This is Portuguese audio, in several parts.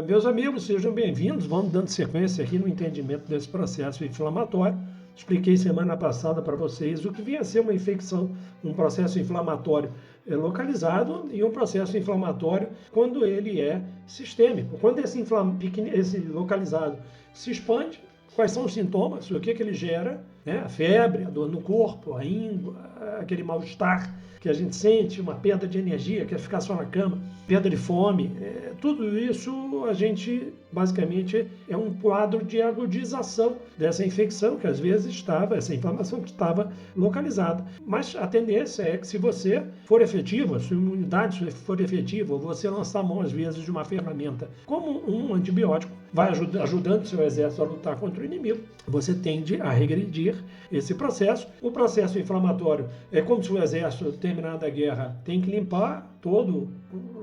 Meus amigos, sejam bem-vindos. Vamos dando sequência aqui no entendimento desse processo inflamatório. Expliquei semana passada para vocês o que vinha a ser uma infecção, um processo inflamatório localizado e um processo inflamatório quando ele é sistêmico. Quando esse localizado se expande, quais são os sintomas, o que ele gera, né? A febre, a dor no corpo, a íngua, aquele mal-estar que a gente sente, uma perda de energia, quer ficar só na cama, perda de fome, tudo isso a gente, basicamente, é um quadro de agudização dessa infecção que às vezes estava, essa inflamação que estava localizada. Mas a tendência é que se você for efetivo, a sua imunidade for efetiva, ou você lançar a mão às vezes de uma ferramenta como um antibiótico, vai ajudando o seu exército a lutar contra o inimigo, você tende a regredir esse processo. O processo inflamatório é como se o exército, terminada a guerra, tem que limpar todos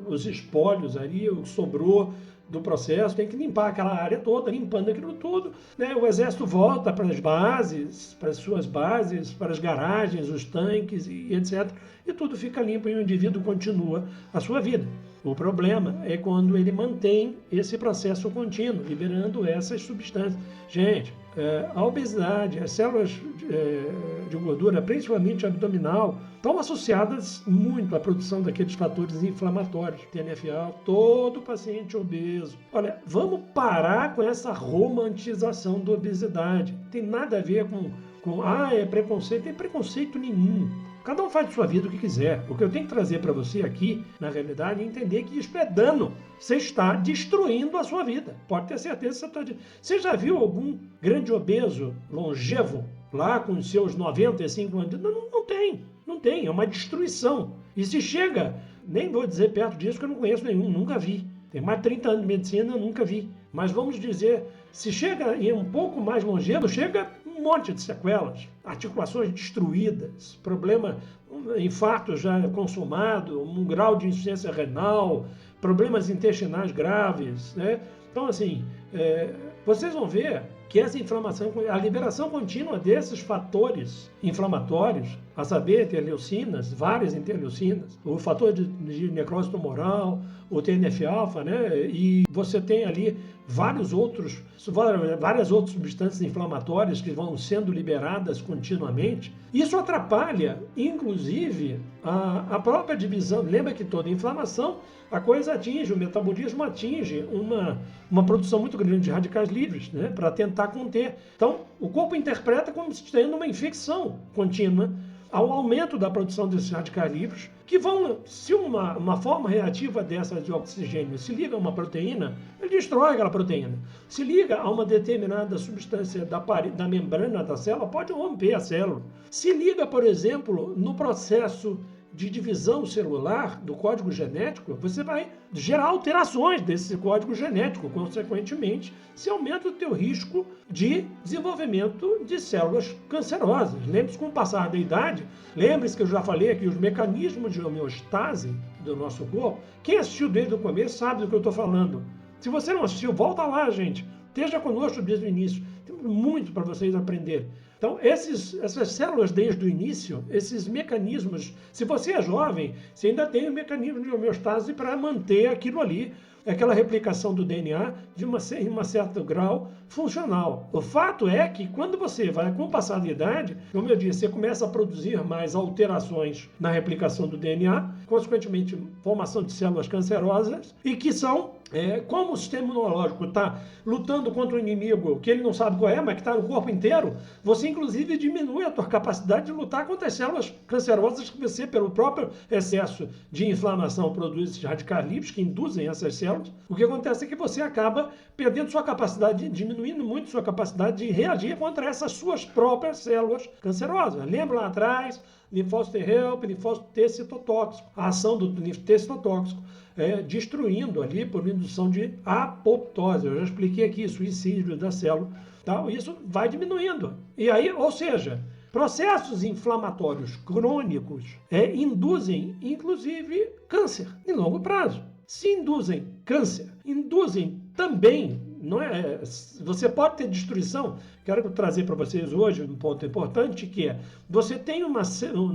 os espólios ali, o que sobrou do processo, tem que limpar aquela área toda, limpando aquilo tudo, né? O exército volta para as bases, para as suas bases, para as garagens, os tanques e etc. E tudo fica limpo e o indivíduo continua a sua vida. O problema é quando ele mantém esse processo contínuo, liberando essas substâncias. Gente, a obesidade, as células de gordura, principalmente abdominal, estão associadas muito à produção daqueles fatores inflamatórios, TNF-alfa, todo paciente obeso. Olha, vamos parar com essa romantização da obesidade. Tem nada a ver com é preconceito, tem preconceito nenhum. Cada um faz de sua vida o que quiser. O que eu tenho que trazer para você aqui, na realidade, é entender que isso é dano. Você está destruindo a sua vida. Pode ter certeza que você está... Você já viu algum grande obeso, longevo, lá com os seus 95 anos? Não tem. Não tem. É uma destruição. E se chega, nem vou dizer perto disso, que eu não conheço nenhum, nunca vi. Tem mais de 30 anos de medicina, eu nunca vi. Mas vamos dizer, se chega e é um pouco mais longevo, chega um monte de sequelas, articulações destruídas, problema, infarto já consumado, um grau de insuficiência renal, problemas intestinais graves, né? Então, assim, vocês vão ver que essa inflamação, a liberação contínua desses fatores inflamatórios, a saber, interleucinas, várias interleucinas, o fator de necrose tumoral, o TNF-alfa, né? E você tem ali várias outras substâncias inflamatórias que vão sendo liberadas continuamente. Isso atrapalha, inclusive, a própria divisão. Lembra que toda inflamação, a coisa atinge, o metabolismo atinge uma produção muito grande de radicais livres, né, para tentar conter. Então, o corpo interpreta como se tendo uma infecção contínua ao aumento da produção desses radicais livres, que vão, se uma forma reativa dessa de oxigênio se liga a uma proteína, ele destrói aquela proteína. Se liga a uma determinada substância da membrana da célula, pode romper a célula. Se liga, por exemplo, no processo de divisão celular do código genético, você vai gerar alterações desse código genético. Consequentemente, se aumenta o teu risco de desenvolvimento de células cancerosas. Lembre-se, com o passar da idade, lembre-se que eu já falei aqui os mecanismos de homeostase do nosso corpo. Quem assistiu desde o começo sabe do que eu estou falando. Se você não assistiu, volta lá, gente. Esteja conosco desde o início. Tem muito para vocês aprenderem. Então, essas células desde o início, esses mecanismos, se você é jovem, você ainda tem o mecanismo de homeostase para manter aquilo ali, aquela replicação do DNA de um certo grau funcional. O fato é que quando você vai, com o passar da idade, como eu disse, você começa a produzir mais alterações na replicação do DNA, consequentemente, formação de células cancerosas, e que são, como o sistema imunológico está lutando contra um inimigo que ele não sabe qual é, mas que está no corpo inteiro, você inclusive diminui a tua capacidade de lutar contra as células cancerosas que você, pelo próprio excesso de inflamação, produz esses radicais livres que induzem essas células. O que acontece é que você acaba perdendo sua capacidade, diminuindo muito sua capacidade de reagir contra essas suas próprias células cancerosas. Lembra lá atrás, linfócito T helper, linfócito T citotóxico, a ação do T citotóxico, destruindo ali por indução de apoptose. Eu já expliquei aqui, suicídio da célula. Tá? Isso vai diminuindo. E aí, ou seja, processos inflamatórios crônicos induzem, inclusive, câncer em longo prazo. Se induzem câncer, induzem também não é, você pode ter destruição. Quero trazer para vocês hoje um ponto importante, que é, você tem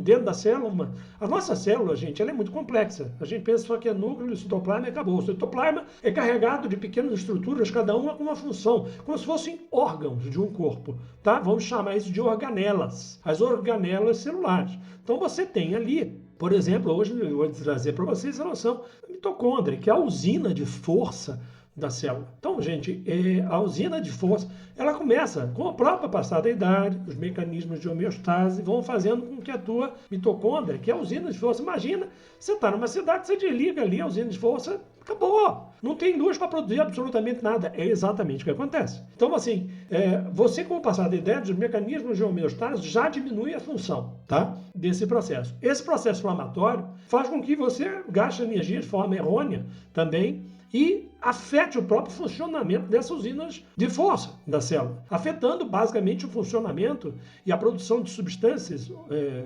dentro da célula, a nossa célula, gente, ela é muito complexa. A gente pensa só que é núcleo, citoplasma e acabou. O citoplasma é carregado de pequenas estruturas, cada uma com uma função, como se fossem órgãos de um corpo, tá? Vamos chamar isso de organelas, as organelas celulares. Então você tem ali, por exemplo, hoje eu vou trazer para vocês a noção da mitocôndria, que é a usina de força da célula. Então, gente, a usina de força, ela começa com a própria passada da idade, os mecanismos de homeostase vão fazendo com que a tua mitocôndria, que é a usina de força, imagina, você está numa cidade, você desliga ali a usina de força, acabou. Não tem luz para produzir absolutamente nada. É exatamente o que acontece. Então, assim, você com o passar da idade, os mecanismos de homeostase já diminuem a função, tá, desse processo. Esse processo inflamatório faz com que você gaste energia de forma errônea também, e afete o próprio funcionamento dessas usinas de força da célula, afetando basicamente o funcionamento e a produção de substâncias,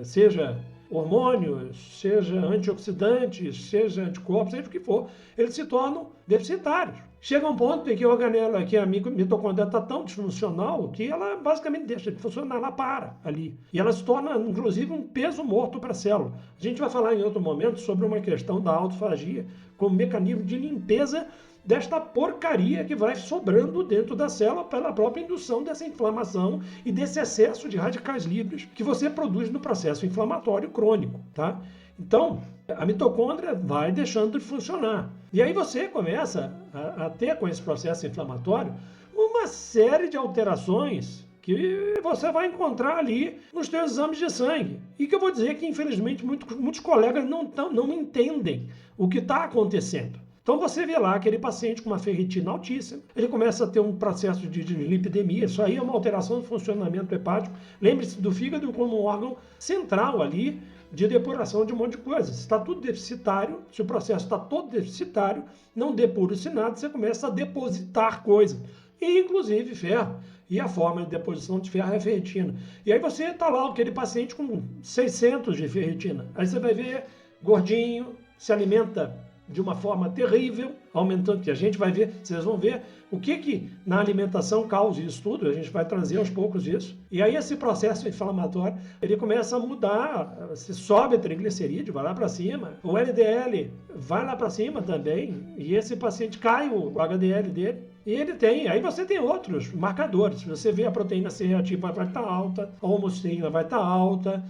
seja hormônios, seja antioxidantes, seja anticorpos, seja o que for, eles se tornam deficitários. Chega um ponto em que a organela, que a mitocôndria está tão disfuncional que ela basicamente deixa de funcionar, ela para ali. E ela se torna, inclusive, um peso morto para a célula. A gente vai falar em outro momento sobre uma questão da autofagia como mecanismo de limpeza desta porcaria que vai sobrando dentro da célula pela própria indução dessa inflamação e desse excesso de radicais livres que você produz no processo inflamatório crônico, tá? Então, a mitocôndria vai deixando de funcionar. E aí você começa a ter, com esse processo inflamatório, uma série de alterações que você vai encontrar ali nos seus exames de sangue. E que eu vou dizer que, infelizmente, muitos colegas não entendem o que está acontecendo. Então você vê lá aquele paciente com uma ferritina altíssima, ele começa a ter um processo de lipidemia, isso aí é uma alteração do funcionamento hepático. Lembre-se do fígado como um órgão central ali de depuração de um monte de coisas. Se está tudo deficitário, se o processo está todo deficitário, não depura-se nada, você começa a depositar coisas, e inclusive ferro. E a forma de deposição de ferro é a ferritina. E aí você está lá, aquele paciente com 600 de ferritina. Aí você vai ver gordinho, se alimenta de uma forma terrível, aumentando, que a gente vai ver, vocês vão ver o que na alimentação causa isso tudo, a gente vai trazer aos poucos isso. E aí esse processo inflamatório, ele começa a mudar, se sobe a triglicerídeo, vai lá para cima, o LDL vai lá para cima também, e esse paciente cai o HDL dele, e ele tem, aí você tem outros marcadores, você vê a proteína C reativa vai estar alta, a homocisteína vai estar alta,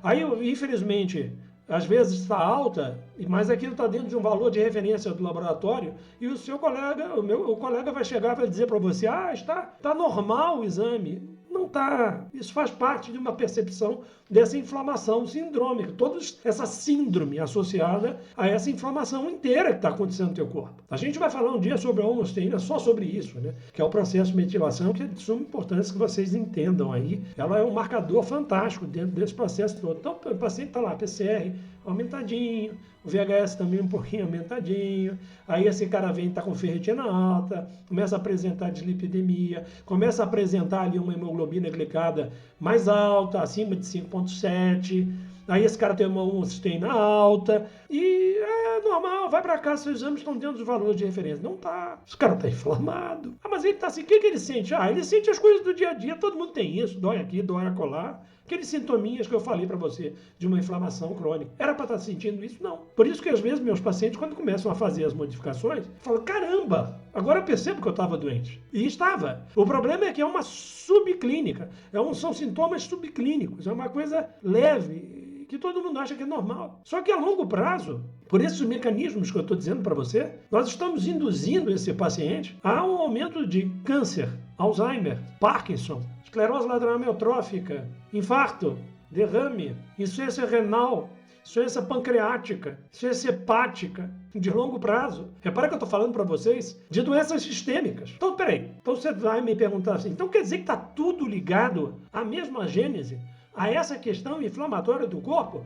aí infelizmente, às vezes está alta, mas aquilo está dentro de um valor de referência do laboratório, e o seu colega, o colega vai chegar e vai dizer para você, está normal o exame. Não está. Isso faz parte de uma percepção dessa inflamação sindrômica, toda essa síndrome associada a essa inflamação inteira que está acontecendo no teu corpo. A gente vai falar um dia sobre a homocisteína, só sobre isso, né? Que é o processo de metilação, que é de suma importância que vocês entendam aí. Ela é um marcador fantástico dentro desse processo todo. Então, o paciente está lá, PCR aumentadinho, o VHS também um pouquinho aumentadinho, aí esse cara vem, está com ferritina alta, começa a apresentar dislipidemia, começa a apresentar ali uma hemoglobina glicada mais alta, acima de 5,7, aí esse cara tem uma homocisteína alta, e é normal, vai para casa, seus exames estão dentro dos valores de referência. Não tá, esse cara está inflamado. Mas ele está assim, o que ele sente? Ele sente as coisas do dia a dia, todo mundo tem isso, dói aqui, dói acolá. Aqueles sintominhas que eu falei para você de uma inflamação crônica. Era para estar sentindo isso? Não. Por isso que às vezes meus pacientes, quando começam a fazer as modificações, falam, caramba, agora eu percebo que eu estava doente. E estava. O problema é que é uma subclínica. São sintomas subclínicos. É uma coisa leve, que todo mundo acha que é normal. Só que a longo prazo, por esses mecanismos que eu estou dizendo para você, nós estamos induzindo esse paciente a um aumento de câncer, Alzheimer, Parkinson, esclerose lateral amiotrófica, infarto, derrame, insuficiência renal, insuficiência pancreática, insuficiência hepática, de longo prazo. Repara que eu estou falando para vocês de doenças sistêmicas. Então, peraí, então você vai me perguntar assim, então quer dizer que está tudo ligado à mesma gênese, a essa questão inflamatória do corpo?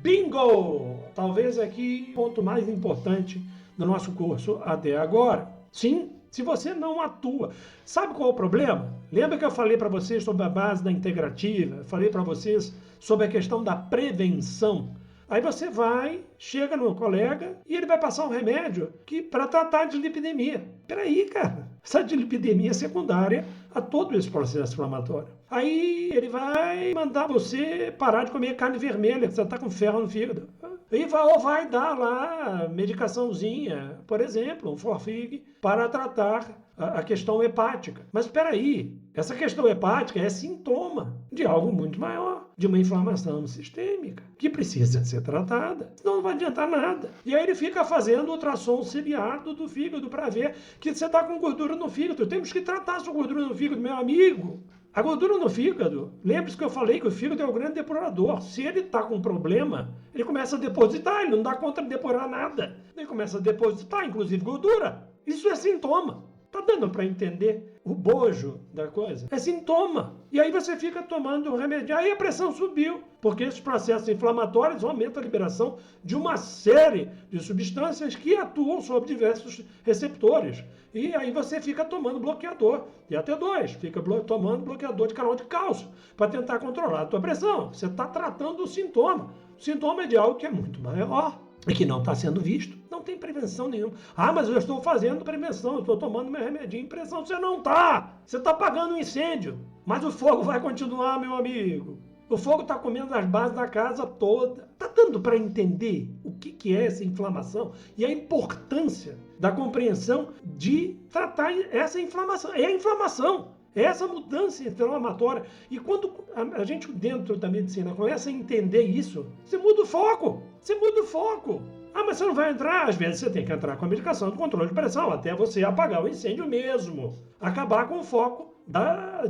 Bingo! Talvez aqui o ponto mais importante do nosso curso até agora. Sim, se você não atua. Sabe qual é o problema? Lembra que eu falei para vocês sobre a base da integrativa? Falei para vocês sobre a questão da prevenção. Aí você vai, chega no colega e ele vai passar um remédio para tratar a dislipidemia. Peraí, cara, essa dislipidemia é secundária a todo esse processo inflamatório. Aí ele vai mandar você parar de comer carne vermelha, que você está com ferro no fígado. E vai dar lá medicaçãozinha, por exemplo, um Forfig, para tratar a questão hepática. Mas espera aí, essa questão hepática é sintoma de algo muito maior, de uma inflamação sistêmica, que precisa ser tratada, senão não vai adiantar nada. E aí ele fica fazendo ultrassom ciliado do fígado para ver que você está com gordura no fígado. Temos que tratar a sua gordura no fígado, meu amigo. A gordura no fígado, lembre-se que eu falei que o fígado é o grande depurador. Se ele está com um problema, ele começa a depositar, ele não dá conta de depurar nada. Ele começa a depositar, inclusive gordura. Isso é sintoma. Tá dando para entender o bojo da coisa? É sintoma. E aí você fica tomando um remédio. Aí a pressão subiu, porque esses processos inflamatórios aumentam a liberação de uma série de substâncias que atuam sobre diversos receptores. E aí você fica tomando bloqueador, e até 2, fica tomando bloqueador de canal de cálcio, para tentar controlar a tua pressão. Você está tratando o sintoma. O sintoma é de algo que é muito maior e que não está sendo visto. Não tem prevenção nenhuma. Ah, mas eu estou fazendo prevenção, eu estou tomando meu remedinho de pressão. Você não está. Você está apagando um incêndio. Mas o fogo vai continuar, meu amigo. O fogo está comendo as bases da casa toda. Está dando para entender o que é essa inflamação e a importância da compreensão de tratar essa inflamação. É a inflamação. É essa mudança inflamatória. E quando a gente dentro da medicina começa a entender isso, você muda o foco. Você muda o foco. Ah, mas você não vai entrar? Às vezes você tem que entrar com a medicação de controle de pressão, até você apagar o incêndio mesmo. Acabar com o foco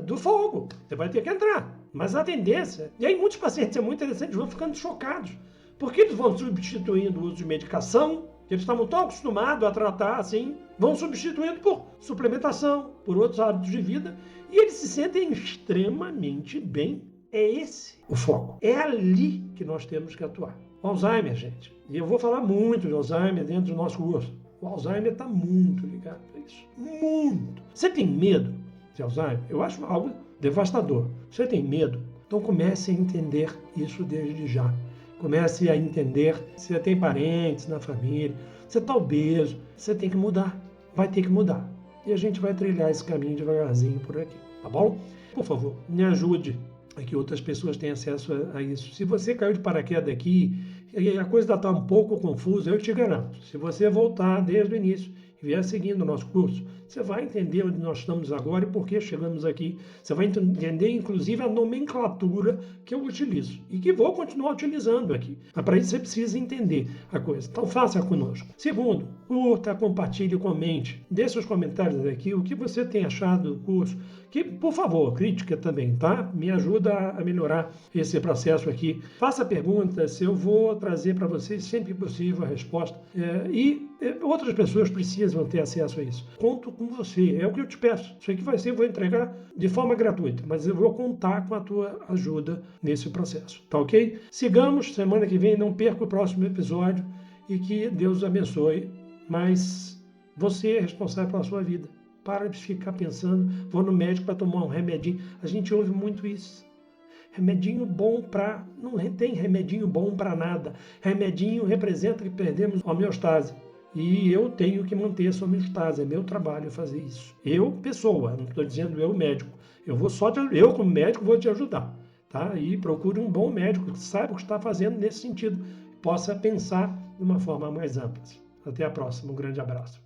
do fogo. Você vai ter que entrar. Mas a tendência... E aí muitos pacientes, é muito interessante, vão ficando chocados. Porque eles vão substituindo o uso de medicação, que eles estavam tão acostumados a tratar assim, vão substituindo por suplementação, por outros hábitos de vida, e eles se sentem extremamente bem. É esse o foco. É ali que nós temos que atuar. O Alzheimer, gente, e eu vou falar muito de Alzheimer dentro do nosso curso. O Alzheimer está muito ligado a isso. Muito. Você tem medo de Alzheimer? Eu acho algo devastador. Você tem medo? Então comece a entender isso desde já. Comece a entender se você tem parentes na família, você está obeso, você tem que mudar. Vai ter que mudar. E a gente vai trilhar esse caminho devagarzinho por aqui, tá bom? Por favor, me ajude a que outras pessoas tenham acesso a isso. Se você caiu de paraquedas aqui e a coisa está um pouco confusa, eu te garanto, se você voltar desde o início e vier seguindo o nosso curso, você vai entender onde nós estamos agora e por que chegamos aqui. Você vai entender, inclusive, a nomenclatura que eu utilizo e que vou continuar utilizando aqui. Mas para isso você precisa entender a coisa. Então faça conosco. Segundo, curta, compartilhe, comente. Dê seus comentários aqui, o que você tem achado do curso. Que, por favor, crítica também, tá? Me ajuda a melhorar esse processo aqui. Faça perguntas, eu vou trazer para vocês sempre que possível a resposta. Outras pessoas precisam ter acesso a isso. Conto com você, é o que eu te peço. Isso aqui vai ser, eu vou entregar de forma gratuita, mas eu vou contar com a tua ajuda nesse processo, tá ok? Sigamos, semana que vem, não perca o próximo episódio e que Deus os abençoe, mas você é responsável pela sua vida. Para de ficar pensando, vou no médico para tomar um remedinho. A gente ouve muito isso. Remedinho bom para... Não tem remedinho bom para nada. Remedinho representa que perdemos a homeostase. E eu tenho que manter essa homeostase. É meu trabalho fazer isso. Eu, pessoa, não estou dizendo eu, médico. Eu, como médico, vou te ajudar. Tá? E procure um bom médico que saiba o que está fazendo nesse sentido. Possa pensar de uma forma mais ampla. Até a próxima. Um grande abraço.